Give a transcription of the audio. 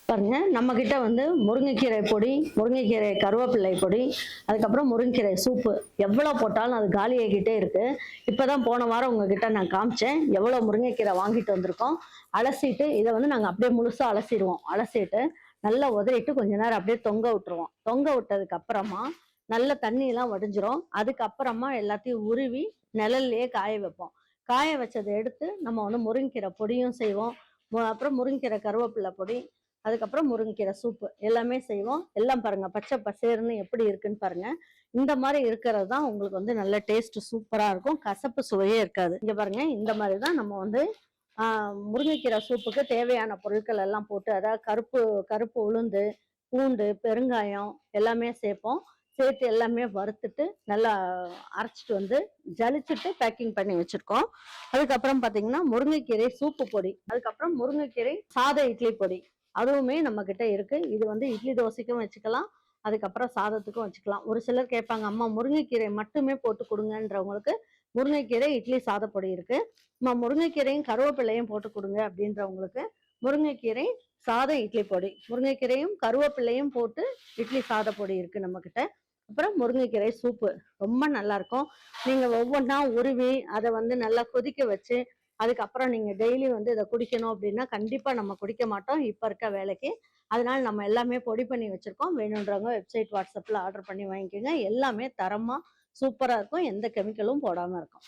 பாருங்க, நம்ம கிட்ட வந்து முருங்கைக்கீரை பொடி, முருங்கைக்கீரை கருவேப்பிலை பொடி, அதுக்கப்புறம் முருங்கைக்கீரை சூப்பு எவ்வளோ போட்டாலும் அது காலியாகிட்டே இருக்கு. இப்பதான் போன வாரம் உங்ககிட்ட நான் காமிச்சேன். எவ்வளோ முருங்கைக்கீரை வாங்கிட்டு வந்திருக்கோம். அலசிட்டு இதை வந்து நாங்க அப்படியே முழுசா அலசிடுவோம். அலசிட்டு நல்லா உதறிட்டு கொஞ்ச நேரம் அப்படியே தொங்க விட்டுருவோம். தொங்க விட்டதுக்கு அப்புறமா நல்ல தண்ணி எல்லாம் வடிஞ்சிரும். அதுக்கப்புறமா எல்லாத்தையும் உருவி நிழல்லையே காய வைப்போம். காய வச்சதை எடுத்து நம்ம வந்து முருங்கைக்கீரை பொடியும் செய்வோம். அப்புறம் முருங்கைக்கீரை கருவேப்பிலை பொடி, அதுக்கப்புறம் முருங்கைக்கீரை சூப்பு எல்லாமே செய்வோம். எல்லாம் பாருங்க பச்சை பசேர்னு எப்படி இருக்குன்னு பாருங்க. இந்த மாதிரி இருக்கிறது தான் உங்களுக்கு வந்து நல்ல டேஸ்ட் சூப்பரா இருக்கும். கசப்பு சுவையே இருக்காது. இங்க பாருங்க, இந்த மாதிரி தான் நம்ம வந்து முருங்கைக்கீரை சூப்புக்கு தேவையான பொருட்கள் எல்லாம் போட்டு, அதாவது கருப்பு கருப்பு உளுந்து, பூண்டு, பெருங்காயம் எல்லாமே சேர்ப்போம். சேர்த்து எல்லாமே வறுத்துட்டு நல்லா அரைச்சிட்டு வந்து ஜலிச்சுட்டு பேக்கிங் பண்ணி வச்சிருக்கோம். அதுக்கப்புறம் பாத்தீங்கன்னா முருங்கைக்கீரை சூப்பு பொடி, அதுக்கப்புறம் முருங்கைக்கீரை சாத இட்லி பொடி அதுவுமே நம்ம கிட்ட இருக்கு. இது வந்து இட்லி தோசைக்கும் வச்சுக்கலாம், அதுக்கப்புறம் சாதத்துக்கும் வச்சுக்கலாம். ஒரு சிலர் கேட்பாங்க, அம்மா முருங்கைக்கீரை மட்டுமே போட்டு கொடுங்கன்றவங்களுக்கு முருங்கைக்கீரை இட்லி சாதப்பொடி இருக்கு. அம்மா முருங்கைக்கீரையும் கருவேப்பிள்ளையும் போட்டு கொடுங்க அப்படின்றவங்களுக்கு முருங்கைக்கீரை சாத இட்லி பொடி, முருங்கைக்கீரையும் கருவேப்பிள்ளையும் போட்டு இட்லி சாத பொடி இருக்கு நம்ம கிட்ட. அப்புறம் முருங்கைக்கீரை சூப்பு ரொம்ப நல்லா இருக்கும். நீங்க ஒவ்வொன்றா உருவி அதை வந்து நல்லா கொதிக்க வச்சு அதுக்கப்புறம் நீங்க டெய்லி வந்து இதை குடிக்கணும் அப்படின்னா கண்டிப்பா நம்ம குடிக்க மாட்டோம் இப்ப இருக்க வேலைக்கு. அதனால நம்ம எல்லாமே பொடி பண்ணி வச்சிருக்கோம். வேணுன்றவங்க வெப்சைட் வாட்ஸ்அப்ல ஆர்டர் பண்ணி வாங்கிக்கோங்க. எல்லாமே தரமா சூப்பரா இருக்கும். எந்த கெமிக்கலும் போடாம இருக்கும்.